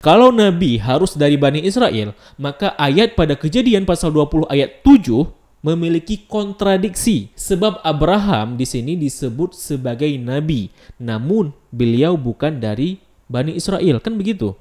Kalau Nabi harus dari Bani Israel, maka ayat pada Kejadian pasal 20 ayat 7 memiliki kontradiksi. Sebab Abraham di sini disebut sebagai Nabi, namun beliau bukan dari Bani Israel. Kan begitu?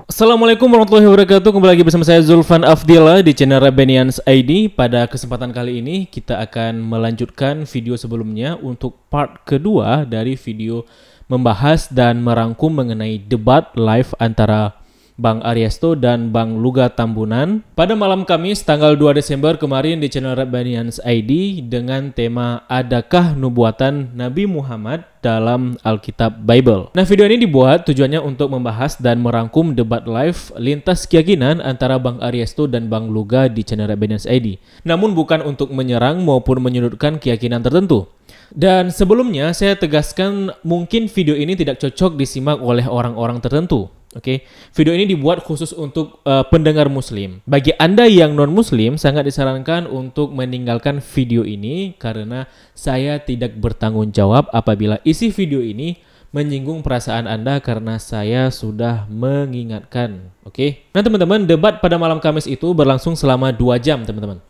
Assalamualaikum warahmatullahi wabarakatuh. Kembali lagi bersama saya Zulfan Afdillah di channel Rabbanians ID. Pada kesempatan kali ini kita akan melanjutkan video sebelumnya untuk part kedua dari video membahas dan merangkum mengenai debat live antara Bang Ariesto dan Bang Luga Tambunan pada malam Kamis tanggal 2 Desember kemarin di channel Rabbanians ID dengan tema Adakah Nubuatan Nabi Muhammad dalam Alkitab Bible. Nah, video ini dibuat tujuannya untuk membahas dan merangkum debat live lintas keyakinan antara Bang Ariesto dan Bang Luga di channel Rabbanians ID. Namun bukan untuk menyerang maupun menyudutkan keyakinan tertentu. Dan sebelumnya saya tegaskan mungkin video ini tidak cocok disimak oleh orang-orang tertentu. Oke, video ini dibuat khusus untuk pendengar muslim. Bagi Anda yang non-muslim, sangat disarankan untuk meninggalkan video ini karena saya tidak bertanggung jawab apabila isi video ini menyinggung perasaan Anda karena saya sudah mengingatkan. Oke. Nah, teman-teman, debat pada malam Kamis itu berlangsung selama 2 jam, teman-teman.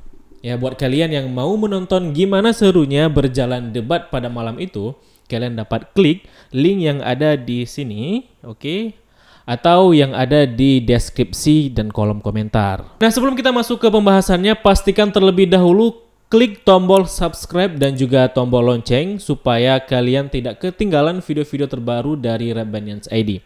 Ya, buat kalian yang mau menonton gimana serunya berjalan debat pada malam itu, kalian dapat klik link yang ada di sini, oke? Atau yang ada di deskripsi dan kolom komentar. Nah, sebelum kita masuk ke pembahasannya, pastikan terlebih dahulu klik tombol subscribe dan juga tombol lonceng supaya kalian tidak ketinggalan video-video terbaru dari Rabbanians ID.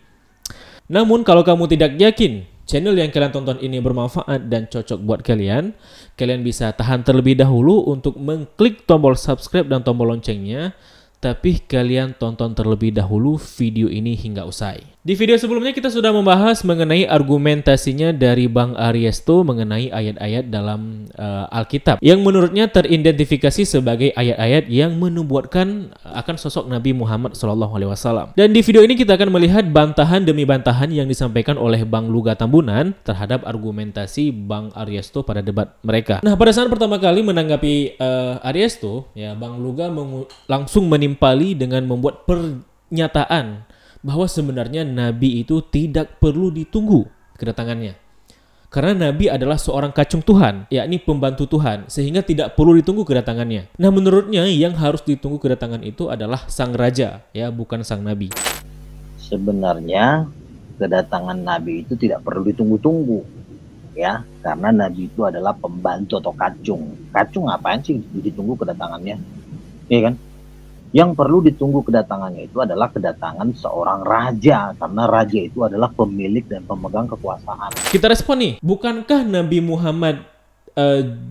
Namun, kalau kamu tidak yakin channel yang kalian tonton ini bermanfaat dan cocok buat kalian, kalian bisa tahan terlebih dahulu untuk mengklik tombol subscribe dan tombol loncengnya. Tapi kalian tonton terlebih dahulu video ini hingga usai. Di video sebelumnya kita sudah membahas mengenai argumentasinya dari Bang Ariesto mengenai ayat-ayat dalam Alkitab yang menurutnya teridentifikasi sebagai ayat-ayat yang menubuatkan akan sosok Nabi Muhammad SAW. Dan di video ini kita akan melihat bantahan demi bantahan yang disampaikan oleh Bang Luga Tambunan terhadap argumentasi Bang Ariesto pada debat mereka. Nah, pada saat pertama kali menanggapi Ariesto, ya Bang Luga langsung menimpali dengan membuat pernyataan bahwa sebenarnya Nabi itu tidak perlu ditunggu kedatangannya. Karena Nabi adalah seorang kacung Tuhan, yakni pembantu Tuhan, sehingga tidak perlu ditunggu kedatangannya. Nah, menurutnya yang harus ditunggu kedatangan itu adalah sang raja, ya, bukan sang Nabi. Sebenarnya kedatangan Nabi itu tidak perlu ditunggu-tunggu, ya, karena Nabi itu adalah pembantu atau kacung. Kacung apaan sih ditunggu kedatangannya? Iya kan? Yang perlu ditunggu kedatangannya itu adalah kedatangan seorang raja, karena raja itu adalah pemilik dan pemegang kekuasaan. Kita respon nih, bukankah Nabi Muhammad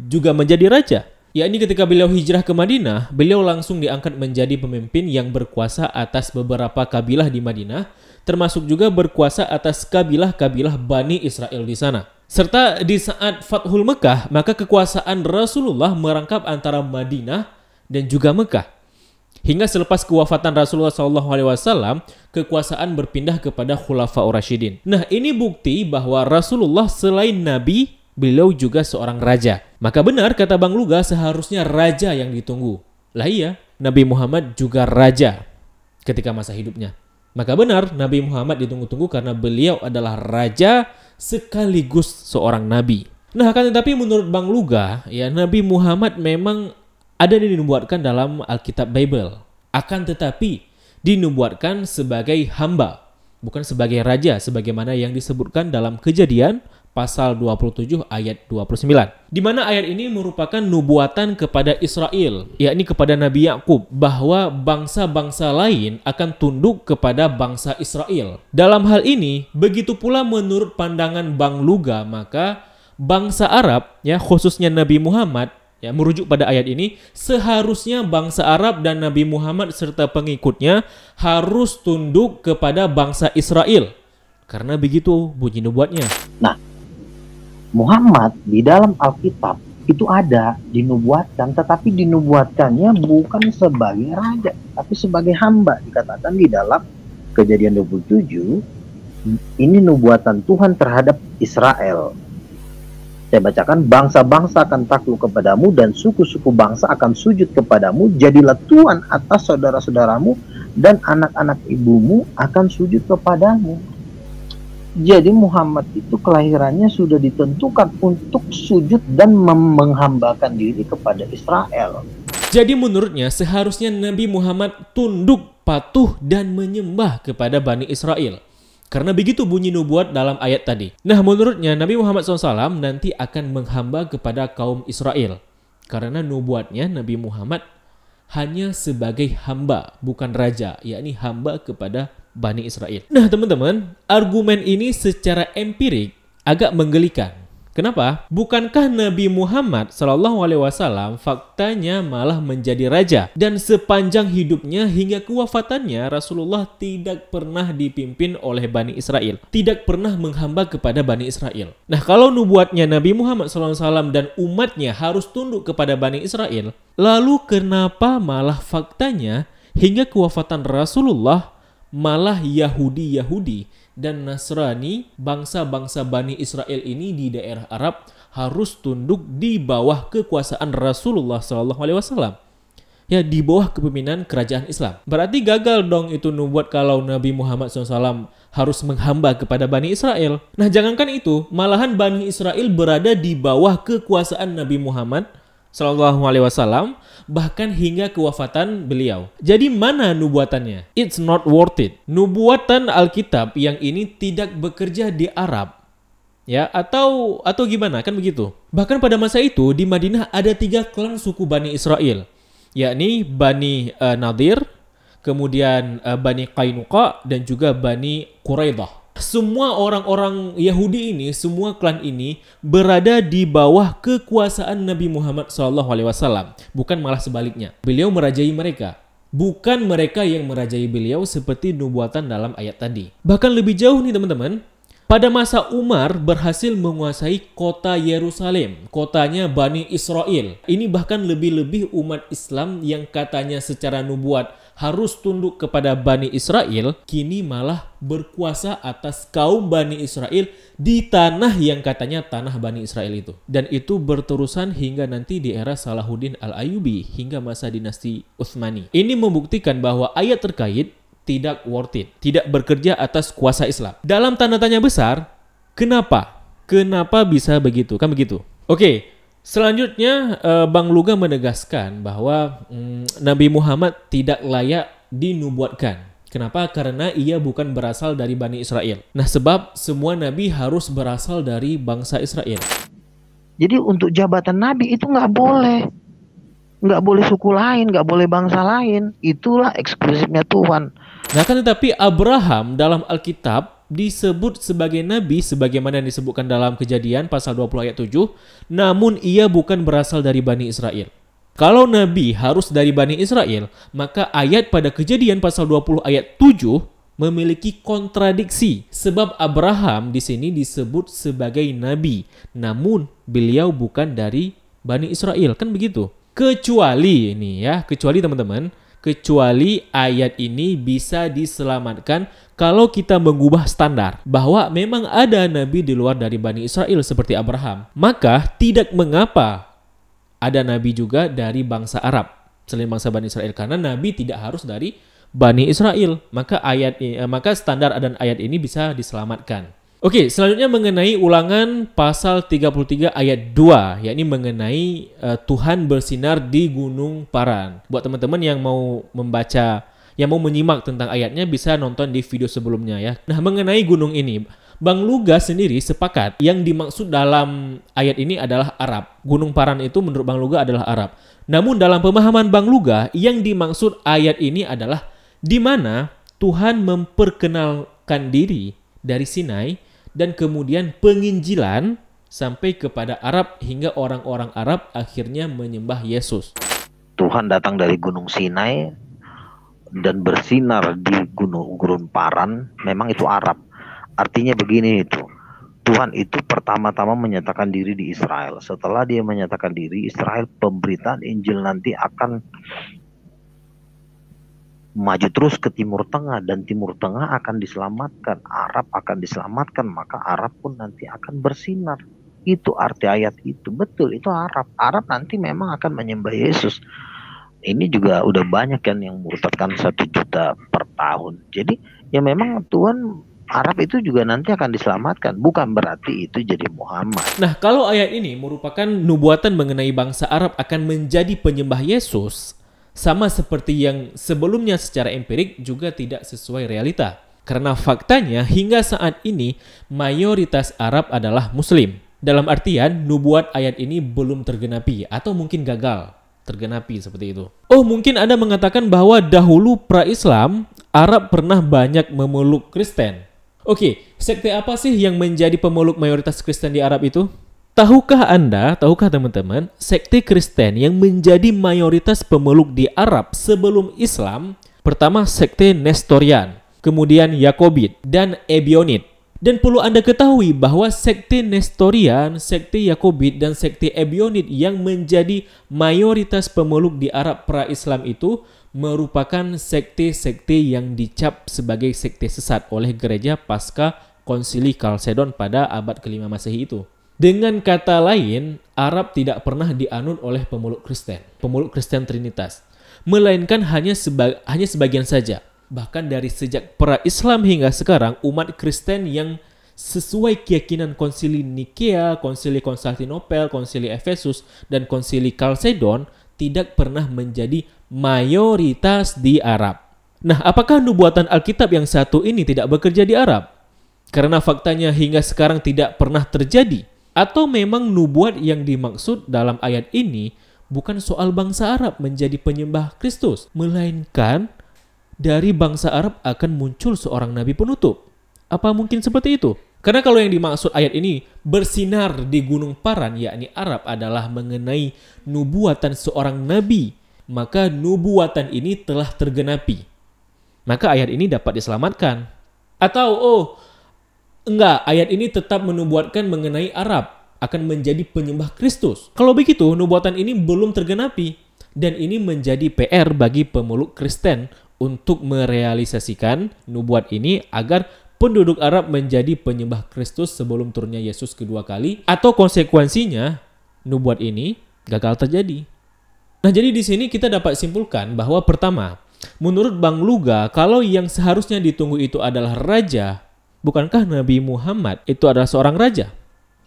juga menjadi raja? Ya, ini ketika beliau hijrah ke Madinah, beliau langsung diangkat menjadi pemimpin yang berkuasa atas beberapa kabilah di Madinah, termasuk juga berkuasa atas kabilah-kabilah Bani Israel di sana. Serta di saat Fathul Mekah, maka kekuasaan Rasulullah merangkap antara Madinah dan juga Mekah. Hingga selepas kewafatan Rasulullah SAW, kekuasaan berpindah kepada Khulafaur Rasyidin. Nah, ini bukti bahwa Rasulullah selain Nabi, beliau juga seorang raja. Maka benar kata Bang Luga, seharusnya raja yang ditunggu. Lah iya, Nabi Muhammad juga raja ketika masa hidupnya. Maka benar Nabi Muhammad ditunggu-tunggu karena beliau adalah raja sekaligus seorang nabi. Nah, akan tetapi menurut Bang Luga, ya, Nabi Muhammad memang ada dinubuatkan dalam Alkitab Bible. Akan tetapi dinubuatkan sebagai hamba, bukan sebagai raja sebagaimana yang disebutkan dalam Kejadian pasal 27 ayat 29. Di mana ayat ini merupakan nubuatan kepada Israel, yakni kepada Nabi Yakub, bahwa bangsa-bangsa lain akan tunduk kepada bangsa Israel. Dalam hal ini, begitu pula menurut pandangan Bang Luga, maka bangsa Arab, ya, khususnya Nabi Muhammad, ya, merujuk pada ayat ini, seharusnya bangsa Arab dan Nabi Muhammad serta pengikutnya harus tunduk kepada bangsa Israel. Karena begitu bunyi nubuatnya. Nah, Muhammad di dalam Alkitab itu ada dinubuatkan, tetapi dinubuatkannya bukan sebagai raja, tapi sebagai hamba. Dikatakan di dalam Kejadian 27, ini nubuatan Tuhan terhadap Israel. Saya bacakan, bangsa-bangsa akan takluk kepadamu dan suku-suku bangsa akan sujud kepadamu. Jadilah Tuhan atas saudara-saudaramu dan anak-anak ibumu akan sujud kepadamu. Jadi Muhammad itu kelahirannya sudah ditentukan untuk sujud dan menghambakan diri kepada Israel. Jadi menurutnya seharusnya Nabi Muhammad tunduk, patuh, dan menyembah kepada Bani Israel. Karena begitu bunyi nubuat dalam ayat tadi. Nah, menurutnya Nabi Muhammad SAW nanti akan menghamba kepada kaum Israel. Karena nubuatnya Nabi Muhammad hanya sebagai hamba, bukan raja, yakni hamba kepada Bani Israel. Nah, teman-teman, argumen ini secara empirik agak menggelikan. Kenapa? Bukankah Nabi Muhammad SAW faktanya malah menjadi raja, dan sepanjang hidupnya hingga kewafatannya Rasulullah tidak pernah dipimpin oleh Bani Israel, tidak pernah menghamba kepada Bani Israel. Nah, kalau nubuatnya Nabi Muhammad SAW dan umatnya harus tunduk kepada Bani Israel, lalu kenapa malah faktanya hingga kewafatan Rasulullah malah Yahudi dan Nasrani, bangsa-bangsa Bani Israel ini di daerah Arab harus tunduk di bawah kekuasaan Rasulullah SAW. Ya, di bawah kepemimpinan kerajaan Islam. Berarti gagal dong itu nubuat kalau Nabi Muhammad SAW harus menghamba kepada Bani Israel. Nah, jangankan itu, malahan Bani Israel berada di bawah kekuasaan Nabi Muhammad SAW, bahkan hingga kewafatan beliau. Jadi mana nubuatannya? It's not worth it. Nubuatan Alkitab yang ini tidak bekerja di Arab, ya, atau gimana, kan begitu. Bahkan pada masa itu di Madinah ada 3 klan suku Bani Israel, yakni Bani Nadir, kemudian Bani Qainuqa, dan juga Bani Quraidah. Semua orang-orang Yahudi ini, semua klan ini berada di bawah kekuasaan Nabi Muhammad SAW. Bukan malah sebaliknya. Beliau merajai mereka. Bukan mereka yang merajai beliau seperti nubuatan dalam ayat tadi. Bahkan lebih jauh nih teman-teman. Pada masa Umar berhasil menguasai kota Yerusalem, kotanya Bani Israel. Ini bahkan lebih-lebih umat Islam yang katanya secara nubuat harus tunduk kepada Bani Israel, kini malah berkuasa atas kaum Bani Israel di tanah yang katanya tanah Bani Israel itu. Dan itu berterusan hingga nanti di era Salahuddin Al-Ayyubi hingga masa dinasti Utsmani. Ini membuktikan bahwa ayat terkait tidak worth it, tidak bekerja atas kuasa Islam. Dalam tanda tanya besar, kenapa? Kenapa bisa begitu? Kan begitu. Oke, selanjutnya Bang Luga menegaskan bahwa Nabi Muhammad tidak layak dinubuatkan. Kenapa? Karena ia bukan berasal dari Bani Israel. Nah, sebab semua nabi harus berasal dari bangsa Israel. Jadi untuk jabatan nabi itu nggak boleh. Nggak boleh suku lain, nggak boleh bangsa lain. Itulah eksklusifnya Tuhan. Nah, kan tetapi Abraham dalam Alkitab disebut sebagai nabi sebagaimana yang disebutkan dalam Kejadian pasal 20 ayat 7, namun ia bukan berasal dari Bani Israel. Kalau nabi harus dari Bani Israel, maka ayat pada Kejadian pasal 20 ayat 7 memiliki kontradiksi, sebab Abraham di sini disebut sebagai nabi, namun beliau bukan dari Bani Israel, kan begitu. Kecuali ini ya, kecuali teman-teman, kecuali ayat ini bisa diselamatkan kalau kita mengubah standar bahwa memang ada nabi di luar dari Bani Israel seperti Abraham. Maka tidak mengapa ada nabi juga dari bangsa Arab selain bangsa Bani Israel, karena nabi tidak harus dari Bani Israel. Maka standar dan ayat ini bisa diselamatkan. Oke, selanjutnya mengenai Ulangan pasal 33 ayat 2, yakni mengenai Tuhan bersinar di Gunung Paran. Buat teman-teman yang mau membaca, yang mau menyimak tentang ayatnya bisa nonton di video sebelumnya ya. Nah, mengenai gunung ini, Bang Luga sendiri sepakat yang dimaksud dalam ayat ini adalah Arab. Gunung Paran itu menurut Bang Luga adalah Arab. Namun dalam pemahaman Bang Luga, yang dimaksud ayat ini adalah di mana Tuhan memperkenalkan diri dari Sinai dan kemudian penginjilan sampai kepada Arab hingga orang-orang Arab akhirnya menyembah Yesus. Tuhan datang dari Gunung Sinai dan bersinar di Gunung Paran, memang itu Arab. Artinya begini itu, Tuhan itu pertama-tama menyatakan diri di Israel. Setelah dia menyatakan diri, Israel, pemberitaan Injil nanti akan maju terus ke Timur Tengah, dan Timur Tengah akan diselamatkan, Arab akan diselamatkan, maka Arab pun nanti akan bersinar. Itu arti ayat itu. Betul, itu Arab. Arab nanti memang akan menyembah Yesus. Ini juga udah banyak kan yang murtadkan 1 juta per tahun. Jadi ya memang Tuhan Arab itu juga nanti akan diselamatkan. Bukan berarti itu jadi Muhammad. Nah, kalau ayat ini merupakan nubuatan mengenai bangsa Arab akan menjadi penyembah Yesus, sama seperti yang sebelumnya secara empirik juga tidak sesuai realita. Karena faktanya hingga saat ini mayoritas Arab adalah Muslim. Dalam artian nubuat ayat ini belum tergenapi atau mungkin gagal tergenapi seperti itu. Oh, mungkin Anda mengatakan bahwa dahulu pra-Islam Arab pernah banyak memeluk Kristen. Oke, sekte apa sih yang menjadi pemeluk mayoritas Kristen di Arab itu? Tahukah teman-teman, sekte Kristen yang menjadi mayoritas pemeluk di Arab sebelum Islam? Pertama, sekte Nestorian, kemudian Yakobit, dan Ebionit. Dan perlu Anda ketahui bahwa sekte Nestorian, sekte Yakobit, dan sekte Ebionit yang menjadi mayoritas pemeluk di Arab pra-Islam itu merupakan sekte-sekte yang dicap sebagai sekte sesat oleh gereja pasca konsili Chalcedon pada abad ke-5 Masehi itu. Dengan kata lain, Arab tidak pernah dianut oleh pemeluk Kristen Trinitas, melainkan hanya sebagian saja. Bahkan dari sejak pra-Islam hingga sekarang, umat Kristen yang sesuai keyakinan konsili Nikea, konsili Konstantinopel, konsili Efesus, dan konsili Chalcedon tidak pernah menjadi mayoritas di Arab. Nah, apakah nubuatan Alkitab yang satu ini tidak bekerja di Arab? Karena faktanya hingga sekarang tidak pernah terjadi. Atau memang nubuat yang dimaksud dalam ayat ini bukan soal bangsa Arab menjadi penyembah Kristus, melainkan dari bangsa Arab akan muncul seorang nabi penutup. Apa mungkin seperti itu? Karena kalau yang dimaksud ayat ini bersinar di Gunung Paran, yakni Arab, adalah mengenai nubuatan seorang nabi, maka nubuatan ini telah tergenapi. Maka ayat ini dapat diselamatkan. Atau, enggak, ayat ini tetap menubuatkan mengenai Arab akan menjadi penyembah Kristus. Kalau begitu, nubuatan ini belum tergenapi. Dan ini menjadi PR bagi pemeluk Kristen untuk merealisasikan nubuat ini agar penduduk Arab menjadi penyembah Kristus sebelum turunnya Yesus kedua kali, atau konsekuensinya nubuat ini gagal terjadi. Nah, jadi di sini kita dapat simpulkan bahwa pertama, menurut Bang Luga, kalau yang seharusnya ditunggu itu adalah raja, bukankah Nabi Muhammad itu adalah seorang raja?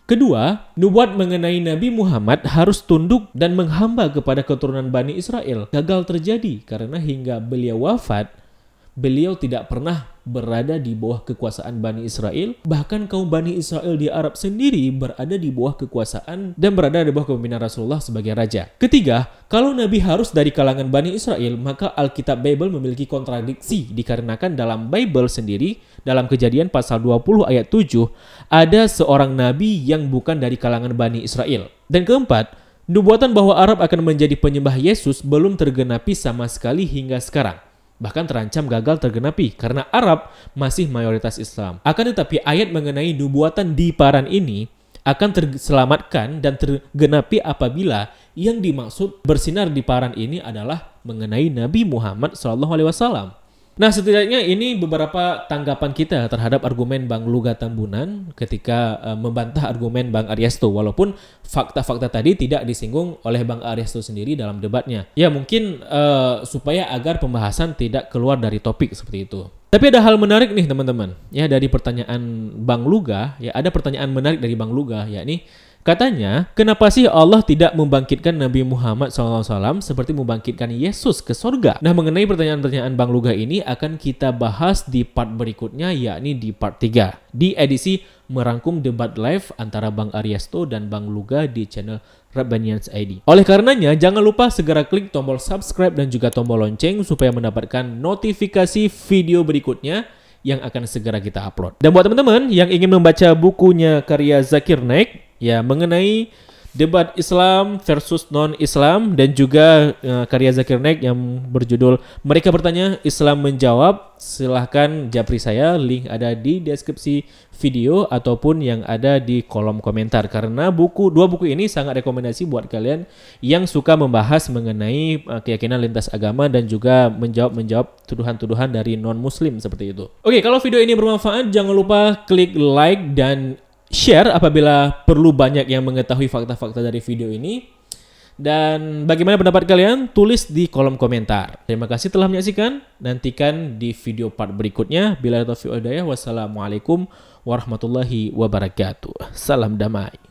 Kedua, nubuat mengenai Nabi Muhammad harus tunduk dan menghamba kepada keturunan Bani Israel gagal terjadi karena hingga beliau wafat, beliau tidak pernah berada di bawah kekuasaan Bani Israel. Bahkan kaum Bani Israel di Arab sendiri berada di bawah kekuasaan dan berada di bawah kepemimpinan Rasulullah sebagai raja. Ketiga, kalau Nabi harus dari kalangan Bani Israel, maka Alkitab Bible memiliki kontradiksi dikarenakan dalam Bible sendiri, dalam Kejadian pasal 20 ayat 7, ada seorang Nabi yang bukan dari kalangan Bani Israel. Dan keempat, nubuatan bahwa Arab akan menjadi penyembah Yesus belum tergenapi sama sekali hingga sekarang. Bahkan terancam gagal tergenapi karena Arab masih mayoritas Islam. Akan tetapi ayat mengenai nubuatan di Paran ini akan terselamatkan dan tergenapi apabila yang dimaksud bersinar di Paran ini adalah mengenai Nabi Muhammad SAW. Nah, setidaknya ini beberapa tanggapan kita terhadap argumen Bang Luga Tambunan ketika membantah argumen Bang Aryasto, walaupun fakta-fakta tadi tidak disinggung oleh Bang Aryasto sendiri dalam debatnya. Ya, mungkin supaya agar pembahasan tidak keluar dari topik seperti itu. Tapi ada hal menarik nih teman-teman, ya, dari pertanyaan Bang Luga. Ya, ada pertanyaan menarik dari Bang Luga, yakni katanya, kenapa sih Allah tidak membangkitkan Nabi Muhammad SAW seperti membangkitkan Yesus ke sorga? Nah, mengenai pertanyaan-pertanyaan Bang Luga ini akan kita bahas di part berikutnya, yakni di part 3. Di edisi merangkum debat live antara Bang Aryasto dan Bang Luga di channel Rabbanians ID. Oleh karenanya, jangan lupa segera klik tombol subscribe dan juga tombol lonceng supaya mendapatkan notifikasi video berikutnya yang akan segera kita upload. Dan buat teman-teman yang ingin membaca bukunya karya Zakir Naik, ya, mengenai debat Islam versus non-Islam, dan juga karya Zakir Naik yang berjudul Mereka Bertanya, Islam Menjawab, silahkan japri saya, link ada di deskripsi video ataupun yang ada di kolom komentar. Karena dua buku ini sangat rekomendasi buat kalian yang suka membahas mengenai keyakinan lintas agama dan juga menjawab tuduhan-tuduhan dari non-muslim seperti itu. Oke, kalau video ini bermanfaat, jangan lupa klik like dan share apabila perlu banyak yang mengetahui fakta-fakta dari video ini. Dan bagaimana pendapat kalian? Tulis di kolom komentar. Terima kasih telah menyaksikan. Nantikan di video part berikutnya. Bila taufiq wal hidayah. Wassalamualaikum warahmatullahi wabarakatuh. Salam damai.